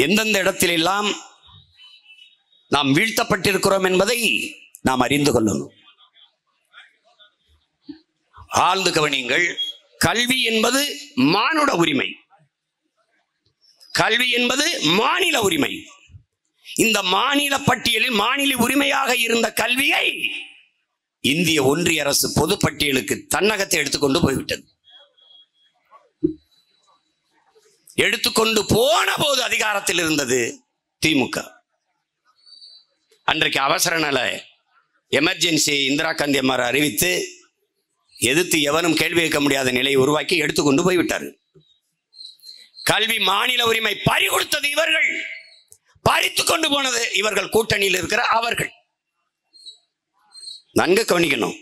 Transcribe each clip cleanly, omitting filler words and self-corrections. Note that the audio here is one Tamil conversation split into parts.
எந்தெந்த இடத்திலெல்லாம் நாம் வீழ்த்தப்பட்டிருக்கிறோம் என்பதை நாம் அறிந்து கொள்ளணும். ஆழ்ந்து கவனியுங்கள். கல்வி என்பது மானுட உரிமை, கல்வி என்பது மாநில உரிமை. இந்த மாநில பட்டியலில் மாநில உரிமையாக இருந்த கல்வியை இந்திய ஒன்றிய அரசு பொது பட்டியலுக்கு தன்னகத்தை எடுத்துக்கொண்டு போய்விட்டது. எடுத்துக்கொண்டு போன போது அதிகாரத்தில் இருந்தது திமுக. அன்றைக்கு அவசர நல எமர்ஜென்சி இந்திரா காந்தி அம்மார் அறிவித்து எதிர்த்து எவனும் கேள்வி கேட்க முடியாத நிலையை உருவாக்கி எடுத்துக்கொண்டு போய்விட்டார்கள். கல்வி மாநில உரிமை பறி கொடுத்தது இவர்கள், பறித்து கொண்டு போனது இவர்கள் கூட்டணியில் இருக்கிற அவர்கள். நன்கு கவனிக்கணும்.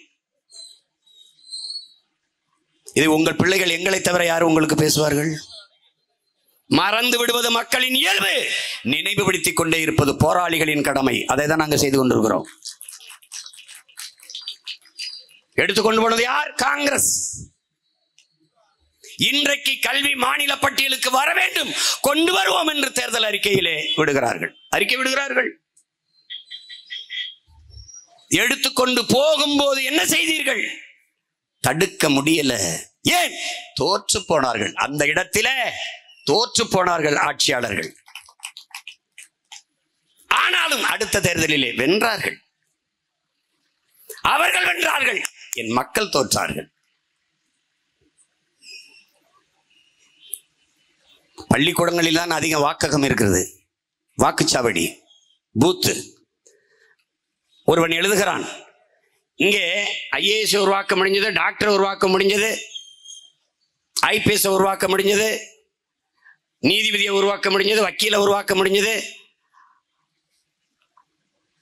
இது உங்கள் பிள்ளைகள் எங்களை தவிர யாரும் உங்களுக்கு பேசுவார்கள்? மறந்து விடுவது மக்களின் இயல்பு, நினைவுபடுத்திக் கொண்டே இருப்பது போராளிகளின் கடமை. அதை தான் நாங்கள் செய்து கொண்டிருக்கிறோம். எடுத்துக்கொண்டு போனது யார்? காங்கிரஸ். இன்றைக்கு கல்வி மாநில பட்டியலுக்கு வர வேண்டும், கொண்டு வருவோம் என்று தேர்தல் அறிக்கையிலே அறிக்கை விடுகிறார்கள். எடுத்துக்கொண்டு போகும்போது என்ன செய்தீர்கள்? தடுக்க முடியல. ஏன்? தோற்று போனார்கள். அந்த இடத்திலே தோற்று போனார்கள் ஆட்சியாளர்கள். ஆனாலும் அடுத்த தேர்தலிலே வென்றார்கள். அவர்கள் வென்றார்கள், என் மக்கள் தோற்றார்கள். பள்ளிக்கூடங்களில் தான் அதிக வாக்ககம் இருக்கிறது, வாக்குச்சாவடி பூத்து. ஒருவன் எழுதுகிறான், இங்கே ஐஏஎஸ் உருவாக்க முடிஞ்சது, டாக்டர் உருவாக்க முடிஞ்சது, ஐபிஎஸ் உருவாக்க முடிஞ்சது, நீதிபதியை உருவாக்க முடிஞ்சது, வக்கீலை உருவாக்க முடிஞ்சது.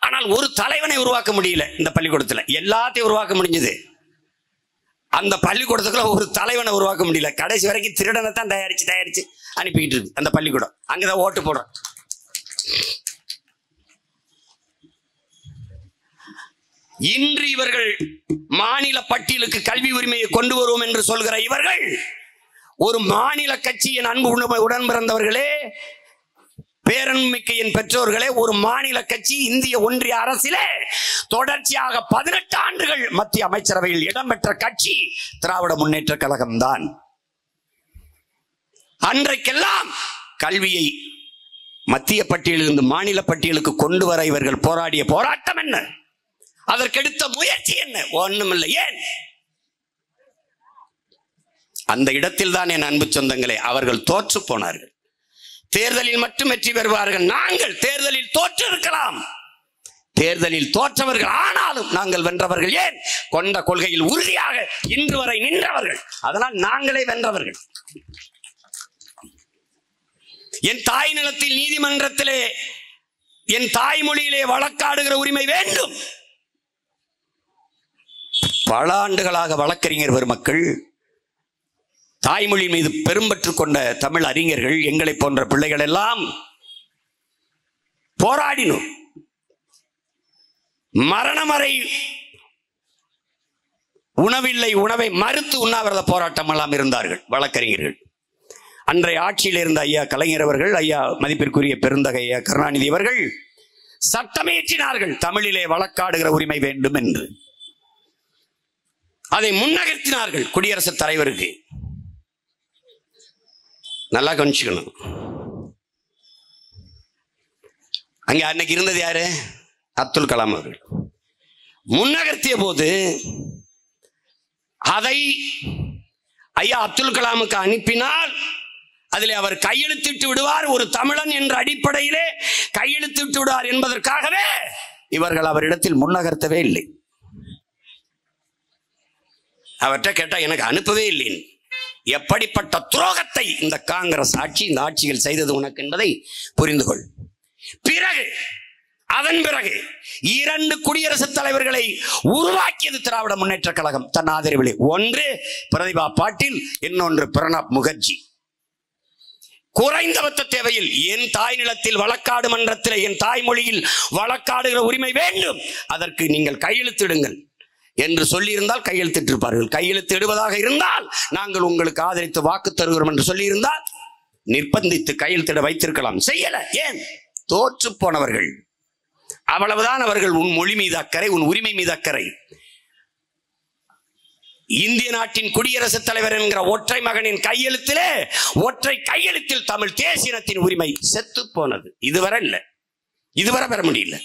ஆனால் ஒரு தலைவனை உருவாக்க முடியல. இந்த பள்ளிக்கூடத்தில் எல்லாத்தையும் உருவாக்க முடிஞ்சது, அந்த பள்ளிக்கூடத்துக்குள்ள ஒரு தலைவனை உருவாக்க முடியல. கடைசி வரைக்கும் திருடனை தான் தயாரிச்சு அனுப்பிக்கிட்டு இருக்கு அந்த பள்ளிக்கூடம். அங்கதான் ஓட்டு போடுறோம். இன்று இவர்கள் மாநில பட்டியலுக்கு கல்வி உரிமையை கொண்டு வருவோம் என்று சொல்கிற இவர்கள், ஒரு மாநில கட்சியின் அன்பு உடன் பிறந்தவர்களே, பேரன்மிக்க என் பெற்றோர்களே, ஒரு மாநில கட்சி இந்திய ஒன்றிய அரசிலே தொடர்ச்சியாக 18 ஆண்டுகள் மத்திய அமைச்சரவையில் இடம்பெற்ற கட்சி திராவிட முன்னேற்ற கழகம் தான். அன்றைக்கெல்லாம் கல்வியை மத்திய பட்டியலிலிருந்து மாநில பட்டியலுக்கு கொண்டு வர இவர்கள் போராடிய போராட்டம் என்ன? அதற்கெடுத்த முயற்சி என்ன? ஒண்ணுமில்லை. ஏன்? அந்த இடத்தில் தான் என் அன்பு சொந்தங்களே அவர்கள் தோற்று போனார்கள். தேர்தலில் மட்டும் வெற்றி பெறுவார்கள். நாங்கள் தேர்தலில் தோற்று இருக்கலாம், தேர்தலில் தோற்றவர்கள், ஆனாலும் நாங்கள் வென்றவர்கள். ஏன்? கொண்ட கொள்கையில் உறுதியாக இன்று வரை நின்றவர்கள். அதனால் நாங்களே வென்றவர்கள். என் தாய் நிலத்தில் நீதிமன்றத்திலே என் தாய்மொழியிலே வழக்காடுகிற உரிமை வேண்டும். பல ஆண்டுகளாக வழக்கறிஞர் பெருமக்கள், தாய்மொழி மீது பெரும்பற்று கொண்ட தமிழ் அறிஞர்கள், எங்களை போன்ற பிள்ளைகள் எல்லாம் போராடினோம். மரணம் வரை உணவில்லை, உணவை மறுத்து உண்ணாவிரத போராட்டம் எல்லாம் இருந்தார்கள் வழக்கறிஞர்கள். அன்றைய ஆட்சியில் இருந்த ஐயா கலைஞர் அவர்கள், ஐயா மதிப்பிற்குரிய பெருந்தகை ஐயா கருணாநிதி அவர்கள் சட்டமேற்றினார்கள் தமிழிலே வழக்காடுகிற உரிமை வேண்டும் என்று. அதை முன்னகர்த்தினார்கள் குடியரசுத் தலைவருக்கு. நல்லா கவனிச்சுக்கணும். அங்க அன்னைக்கு இருந்தது யாரு? அப்துல் கலாம் அவர்கள். முன்னகர்த்திய போது அதை ஐயா அப்துல் கலாமுக்கு அனுப்பினால் அதில் அவர் கையெழுத்திட்டு விடுவார், ஒரு தமிழன் என்ற அடிப்படையிலே கையெழுத்திட்டு விடுவார் என்பதற்காகவே இவர்கள் அவரிடத்தில் முன்னகர்த்தவே இல்லை. அவர்கிட்ட கேட்டா எனக்கு அனுப்பவே இல்லை. எப்படிப்பட்ட துரோகத்தை இந்த காங்கிரஸ் ஆட்சி, இந்த ஆட்சிகள் செய்தது உனக்கு என்பதை புரிந்து கொள். பிறகு அதன் பிறகு 2 குடியரசுத் தலைவர்களை உருவாக்கியது திராவிட முன்னேற்ற கழகம் தன் ஆதரவிலே. ஒன்று பிரதிபா பாட்டீல், இன்னொன்று பிரணாப் முகர்ஜி. குறைந்தபட்ச தேவையில் என் தாய் நிலத்தில் வழக்காடு மன்றத்தில் என் தாய்மொழியில் வழக்காடுகிற உரிமை வேண்டும், அதற்கு நீங்கள் கையெழுத்திடுங்கள் என்று சொல்லியிருந்தால் கையெழுத்திட்டிருப்பார்கள். கையெழுத்து இடுவதாக இருந்தால் நாங்கள் உங்களுக்கு ஆதரித்து வாக்கு தருகிறோம் என்று சொல்லியிருந்தால் நிர்பந்தித்து கையெழுத்திட வைத்திருக்கலாம், செய்யல. ஏன்? தோற்று போனவர்கள். அவ்வளவுதான். அவர்கள் உன் மொழி மீது அக்கறை, உன் உரிமை மீது அக்கறை. இந்திய நாட்டின் குடியரசுத் தலைவர் என்கிற ஒற்றை மகனின் கையெழுத்திலே, ஒற்றை கையெழுத்தில் தமிழ் தேசியத்தின் உரிமை செத்து போனது. இதுவரை இல்ல, இதுவரை பெற முடியல.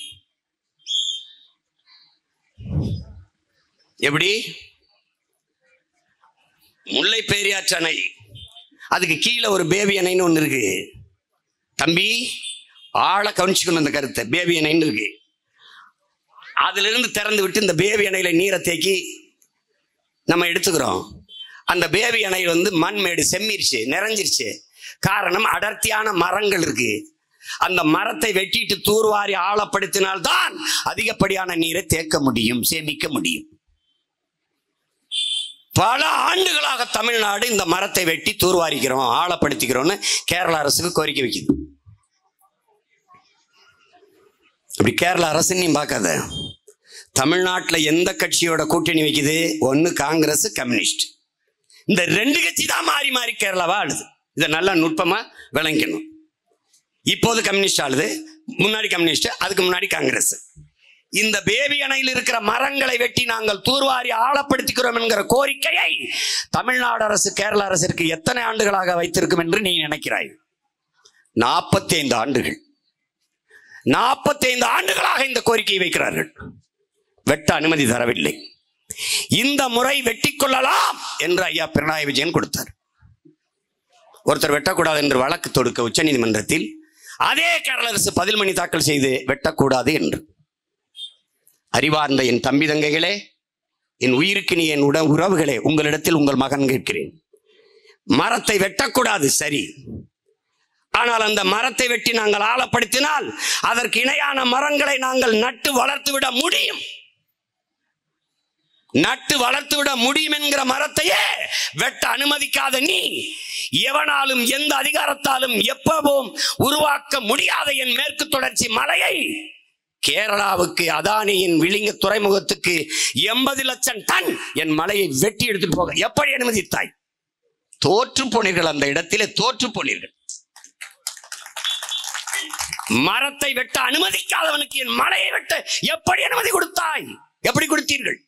எப்படி? முல்லை பெரியாற்று அணை, அதுக்கு கீழே ஒரு பேபி அணைன்னு ஒன்று இருக்கு. தம்பி, ஆளை கவனிச்சுக்கணும் அந்த கருத்தை. பேபி அணைன்னு இருக்கு. அதுல இருந்து திறந்து விட்டு இந்த பேபி அணையில நீரை தேக்கி நம்ம எடுத்துக்கிறோம். அந்த பேபி அணை மண்மேடு செம்மிருச்சு, நிறைஞ்சிருச்சு. காரணம், அடர்த்தியான மரங்கள் இருக்கு. அந்த மரத்தை வெட்டிட்டு தூர்வாரி ஆழப்படுத்தினால்தான் அதிகப்படியான நீரை தேக்க முடியும், சேமிக்க முடியும். பல ஆண்டுகளாக தமிழ்நாடு இந்த மரத்தை வெட்டி தூர்வாரிக்கிறோம், ஆழப்படுத்திக்கிறோம்னு கேரள அரசுக்கு கோரிக்கை வைக்குது. அப்படி கேரள அரசு நீ பார்க்காத. தமிழ்நாட்டில் எந்த கட்சியோட கூட்டணி வைக்குது? ஒன்னு காங்கிரஸ், கம்யூனிஸ்ட். இந்த ரெண்டு கட்சி தான் மாறி மாறி கேரளாவா ஆளுது. இதை நல்லா நுட்பமா விளங்கணும். இப்போது கம்யூனிஸ்ட் ஆளுது, முன்னாடி கம்யூனிஸ்ட், அதுக்கு முன்னாடி காங்கிரஸ். இந்த பேபி அணையில் இருக்கிற மரங்களை வெட்டி நாங்கள் தூர்வாரி ஆழப்படுத்திக்கிறோம் என்கிற கோரிக்கையை தமிழ்நாடு அரசு கேரள அரசிற்கு எத்தனை ஆண்டுகளாக வைத்திருக்கும் என்று நீ நினைக்கிறாய்? 45 ஆண்டுகள். 45 ஆண்டுகளாக இந்த கோரிக்கையை வைக்கிறார்கள். வெட்ட அனுமதி தரவில்லை. இந்த முறை வெட்டி கொள்ளலாம் என்று ஐயா பினராயி விஜயன் கொடுத்தார். ஒருத்தர் வெட்டக்கூடாது என்று வழக்கு தொடுக்க உச்ச நீதிமன்றத்தில் அதே கேரள அரசு பதில் மணி தாக்கல் செய்து வெட்டக்கூடாது என்று. அறிவார்ந்த என் தம்பி தங்கைகளே, என் உயிருக்கு நீ என் உறவுகளே, உங்களிடத்தில் உங்கள் மகன் கேட்கிறேன். மரத்தை வெட்டக்கூடாது, சரி. ஆனால் அந்த மரத்தை வெட்டி நாங்கள் ஆழப்படுத்தினால் அதற்கு இணையான மரங்களை நாங்கள் நட்டு வளர்த்து விட முடியும். நட்டு வளர்த்து விட முடியும் என்கிற மரத்தையே வெட்ட அனுமதிக்காத நீ, எவனாலும் எந்த அதிகாரத்தாலும் எப்பவும் உருவாக்க முடியாத என் மேற்கு தொடர்ச்சி மலையை கேரளாவுக்கு, அதானியின் விளிங்க துறைமுகத்துக்கு 80 லட்சம் டன் என் மலையை வெட்டி எடுத்துட்டு போக எப்படி அனுமதித்தாய்? தோற்று போனீர்கள். அந்த இடத்திலே தோற்று போனீர்கள். மரத்தை வெட்ட அனுமதிக்காதவனுக்கு என் மலையை வெட்ட எப்படி அனுமதி கொடுத்தாய்? எப்படி கொடுத்தீர்கள்?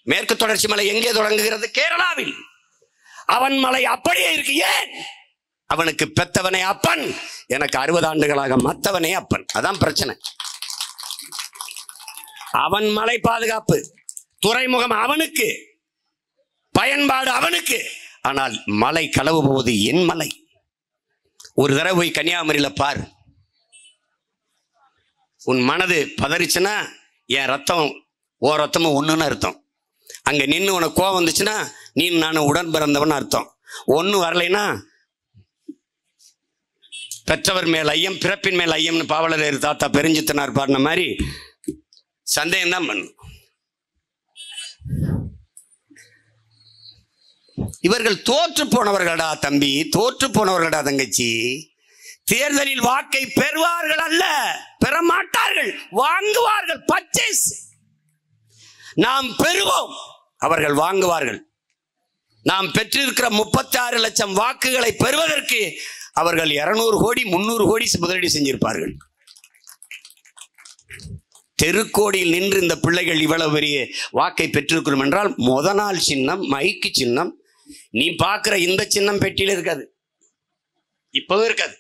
மேற்கு தொடர்ச்சி மலை எங்கே தொடங்குகிறது? கேரளாவில். அவன் மலை அப்படியே இருக்கு. ஏன்? அவனுக்கு பெத்தவனே அப்பன், எனக்கு 60 ஆண்டுகளாக மத்தவனே அப்பன். அதான் பிரச்சனை. அவன் மலை பாதுகாப்பு, துறைமுகம் அவனுக்கு, பயன்பாடு அவனுக்கு. ஆனால் மலை களவு போவது என் மலை. ஒரு தடவை போய் கன்னியாகுமரியில பார். உன் மனது பதறிச்சுன்னா என் ரத்தம் ஓ ரத்தமும் ஒண்ணுன்னு அர்த்தம். அங்க நின்று உனக்கு கோவம் வந்துச்சுன்னா நீ நானும் உடன் பிறந்தவன் அர்த்தம். ஒண்ணு வரலைன்னா பெற்றவர் மேல் ஐயம், பிறப்பின் மேல் ஐயம்னு பாவலர் தாத்தா பெருஞ்சித்தனார் பாடின மாதிரி சந்தேகம் தான் பண்ணும். இவர்கள் தோற்று போனவர்களடா தம்பி, தோற்று போனவர்களடா தங்கச்சி. தேர்தலில் வாக்கை பெறுவார்கள் அல்ல, பெற மாட்டார்கள், வாங்குவார்கள். பர்ச்சேஸ். நாம் பெறுவோம், அவர்கள் வாங்குவார்கள். நாம் பெற்றிருக்கிற 36 லட்சம் வாக்குகளை பெறுவதற்கு அவர்கள் 200 கோடி 300 கோடி முதலீடு செஞ்சிருப்பார்கள். தெருக்கோடியில் நின்று இந்த பிள்ளைகள் இவ்வளவு பெரிய வாக்கை பெற்றிருக்கிறோம் என்றால் முத நாள் சின்னம் மைக்கு சின்னம். நீ பார்க்கிற இந்த சின்னம் பெட்டியில இருக்காது, இப்பவும் இருக்காது.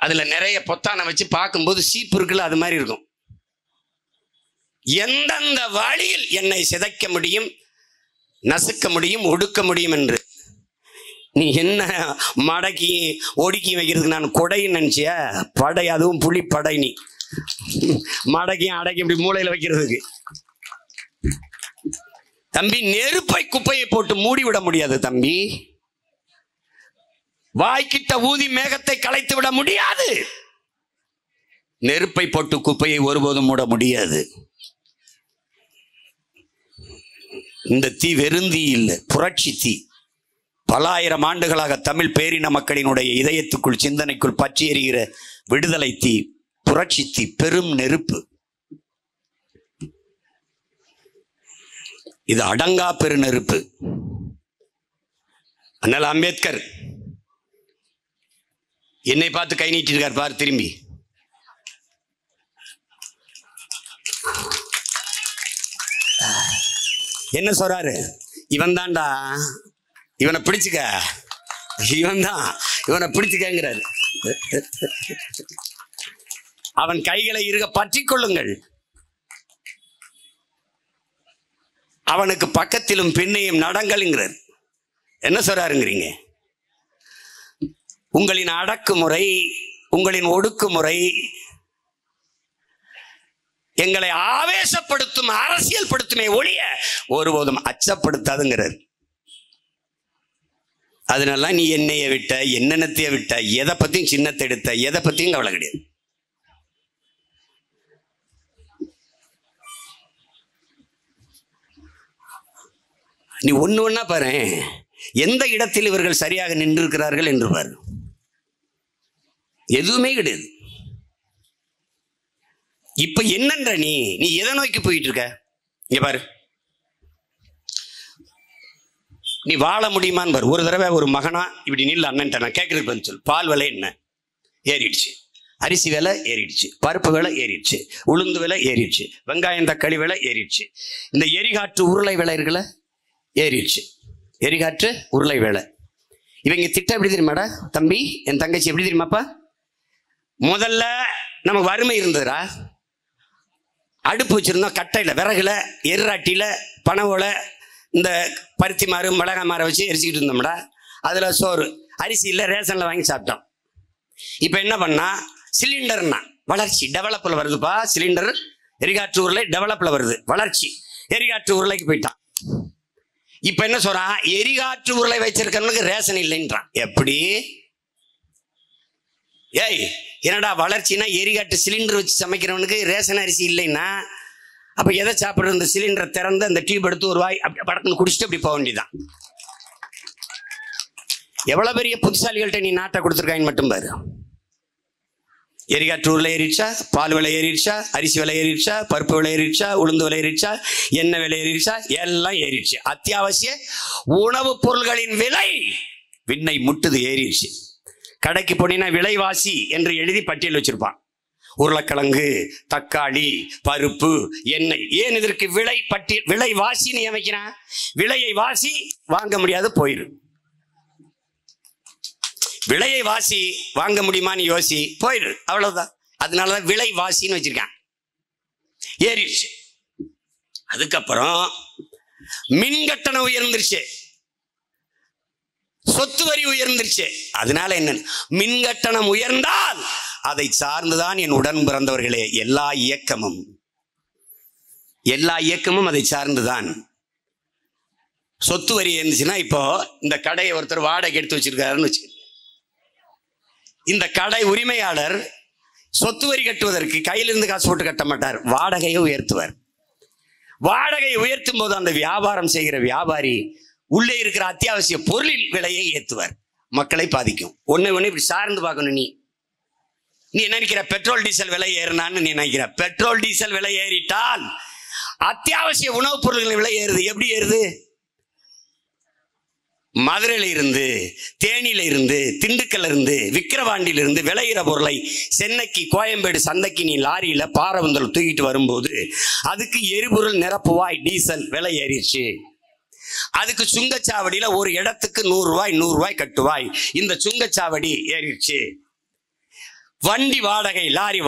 அதுல நிறைய பொத்தானை வச்சு பார்க்கும்போது சீப்பு இருக்குல்ல, அது மாதிரி இருக்கும். எந்தெந்த வழியில் என்னை சிதைக்க முடியும், நசுக்க முடியும், ஒடுக்க முடியும் என்று. நீ என்ன மடக்கி ஒடுக்கி வைக்கிறதுக்கு நான் கொடைன்னு நினைச்சிய? படை, அதுவும் புலி படை. நீ மடக்கியும் அடக்கி இப்படி மூளையில வைக்கிறதுக்கு. தம்பி, நெருப்பை குப்பையை போட்டு மூடிவிட முடியாது தம்பி. வாய்க்கிட்ட ஊதி மேகத்தை கலைத்து விட முடியாது. நெருப்பை போட்டு குப்பையை ஒருபோதும் மூட முடியாது. இந்த தீ வெறுந்தீ இல்லை, புரட்சி தீ. பல ஆயிரம் ஆண்டுகளாக தமிழ் பேரின மக்களினுடைய இதயத்துக்குள், சிந்தனைக்குள் பற்றி எறிகிற விடுதலை தீ, புரட்சி தீ, பெரும் நெருப்பு. இது அடங்கா பெரு நெருப்பு. அண்ணல் அம்பேத்கர் என்னை பார்த்து கை நீட்டி இருக்கார் பார் திரும்பி. என்ன சொல்றாரு? இவன் தான்டா, இவனை பிடிச்சுக்க, இவன் தான், இவனை பிடிச்சுக்கங்கிறாரு. அவன் கைகளை இருக பற்றிக் கொள்ளுங்கள். அவனுக்கு பக்கத்திலும் பின்னையும் நடங்கள்ங்கிறார். என்ன சொல்றாருங்கிறீங்க? உங்களின் அடக்குமுறை, உங்களின் ஒடுக்குமுறை எங்களை ஆவேசப்படுத்தும், அரசியல் படுத்துமே ஒழிய ஒருபோதும் அச்சப்படுத்தாதுங்கிறார். அதனால நீ என்னைய விட்ட, என்னென்னத்தைய விட்ட, எதை பத்தியும் சின்னத்தை எடுத்த, எதை பத்தியும் கவலை கிடையாது. நீ ஒண்ணு ஒண்ணா பாரு, எந்த இடத்தில் இவர்கள் சரியாக நின்றிருக்கிறார்கள் என்று பாரு. எதுவுமே கிடையாது. இப்ப என்னன்ற நீ எதை நோக்கி போயிட்டு இருக்க? இங்க பாரு, நீ வாழ முடியுமான்னு பாரு. ஒரு தடவை ஒரு மகனா இப்படி நில்ல அண்ணன்ட்ட, நான் கேட்கறதுக்கு பதில் சொல்லு. பால் விலை என்ன ஏறிடுச்சு, அரிசி விலை ஏறிடுச்சு, பருப்பு விலை ஏறிடுச்சு, உளுந்து விலை ஏறிடுச்சு, வெங்காயம் தக்காளி விலை ஏறிடுச்சு, இந்த எரிகாற்று உருளை விலை இருக்குல்ல ஏறிடுச்சு. எரிகாற்று உருளை வேலை. இவங்க திட்டம் எப்படி தெரியுமாடா தம்பி, என் தங்கச்சி, எப்படி தெரியுமாப்பா? முதல்ல நமக்கு வறுமை இருந்ததுடா. அடுப்பு வச்சிருந்தோம், கட்டையில், விறகுல, எர்ராட்டியில், பனவோல, இந்த பருத்தி மாறு மிளகாய் மாற வச்சு எரிச்சிக்கிட்டு இருந்தோம்டா. அதில் சோறு, அரிசி இல்லை, ரேஷனில் வாங்கி சாப்பிட்டோம். இப்போ என்ன பண்ணா, சிலிண்டர்னா வளர்ச்சி, டெவலப்பில் வருதுப்பா. சிலிண்டர் எரிகாற்று உருளை டெவலப்பில் வருது, வளர்ச்சி. எரிகாற்று உருளைக்கு போயிட்டான். இப்ப என்ன சொல்றான்? எரிகாற்று உருளை வச்சிருக்கிறவனுக்கு ரேஷன் இல்லைன்றான். எப்படி? ஏய், என்னடா வளர்ச்சினா எரிகாற்று சிலிண்டர் வச்சு சமைக்கிறவனுக்கு ரேஷன் அரிசி இல்லைன்னா அப்ப எதை சாப்பிடுறது? இந்த சிலிண்டரை திறந்து அந்த டியூப் எடுத்து ஒரு வாய் அப்படி படக்குன்னு குடிச்சிட்டு அப்படி போக வேண்டியதான். எவ்வளவு பெரிய புத்திசாலிகள்கிட்ட நீ நாட்டை கொடுத்துருக்காங்க மட்டும் பாரு. எரிகாற்று உருளை ஏறிடுச்சா, பால் விலை ஏறிடுச்சா, அரிசி விலை ஏறிடுச்சா, பருப்பு விலை ஏறிடுச்சா, உளுந்து விலை ஏறிடுச்சா, எண்ணெய் விலை ஏறிடுச்சா, எல்லாம் ஏறிடுச்சு. அத்தியாவசிய உணவுப் பொருள்களின் விலை விண்ணை முட்டுது, ஏறிடுச்சு. கடைக்கு போனீங்கன்னா விலைவாசி என்று எழுதி பட்டியல் வச்சிருப்பான். உருளைக்கிழங்கு, தக்காளி, பருப்பு, எண்ணெய். ஏன் இதற்கு விலை பட்டியல், விலைவாசின்னு அமைக்கிறான்? விலையை வாசி வாங்க முடியாது போயிரு. விலையை வாசி வாங்க முடியுமான்னு யோசி, போயிடு, அவ்வளவுதான். அதனாலதான் விலை வாசின்னு வச்சிருக்கான். ஏறிடுச்சு. அதுக்கப்புறம் மின் கட்டணம் உயர்ந்துருச்சு, சொத்து வரி உயர்ந்துருச்சு. அதனால என்ன, மின் கட்டணம் உயர்ந்தால் அதை சார்ந்துதான் என் உடன் பிறந்தவர்களே எல்லா இயக்கமும் அதை சார்ந்துதான். சொத்து வரி இருந்துச்சுன்னா, இப்போ இந்த கடையை ஒருத்தர் வாடகை எடுத்து வச்சிருக்காருன்னு வச்சு, இந்த கடை உரிமையாளர் சொத்து வரி கட்டுவதற்கு கையிலிருந்து காசு போட்டு கட்ட மாட்டார், வாடகையை உயர்த்துவார். வாடகையை உயர்த்தும் போது அந்த வியாபாரம் செய்கிற வியாபாரி உள்ளே இருக்கிற அத்தியாவசிய பொருளின் விலையை ஏற்றுவார். மக்களை பாதிக்கும். ஒண்ணு இப்படி சார்ந்து பார்க்கணும். நீ என்ன நினைக்கிற? பெட்ரோல் டீசல் விலை ஏறினான்னு நீ நினைக்கிற? பெட்ரோல் டீசல் விலை ஏறிட்டால் அத்தியாவசிய உணவுப் பொருள்களின் விலை ஏறுது. எப்படி ஏறுது? மதுரையில இருந்து, தேனியில இருந்து, திண்டுக்கல்ல இருந்து, விக்கிரவாண்டியில இருந்து விளையிற பொருளை சென்னைக்கு, கோயம்பேடு சந்தைக்கு நீ லாரியில பாரவந்தல் தூக்கிட்டு வரும்போது அதுக்கு எரிபொருள் நிரப்புவாய், டீசல் விலை ஏறிடுச்சு. அதுக்கு சுங்கச்சாவடியில ஒரு இடத்துக்கு 100 ரூபாய் கட்டுவாய். இந்த சுங்கச்சாவடி ஏறிடுச்சு. வண்டி வாடகை, லாரி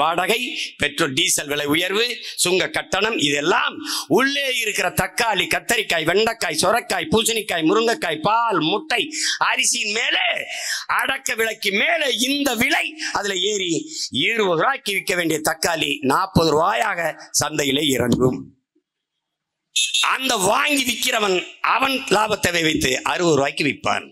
வாடகை, பெட்ரோல் டீசல் விலை உயர்வு, சுங்க கட்டணம், இதெல்லாம் உள்ளே இருக்கிற தக்காளி, கத்தரிக்காய், வெண்டைக்காய், சொரக்காய், பூசணிக்காய், முருங்கைக்காய், பால், முட்டை, அரிசியின் மேலே, அடக்க விலைக்கு மேலே இந்த விலை அதுல ஏறி 20 ரூபாய்க்கு விற்க வேண்டிய தக்காளி 40 ரூபாயாக சந்தையிலே இறங்கும். அந்த வாங்கி விற்கிறவன் அவன் லாபத்தை வைத்து 60 ரூபாய்க்கு விற்பான்.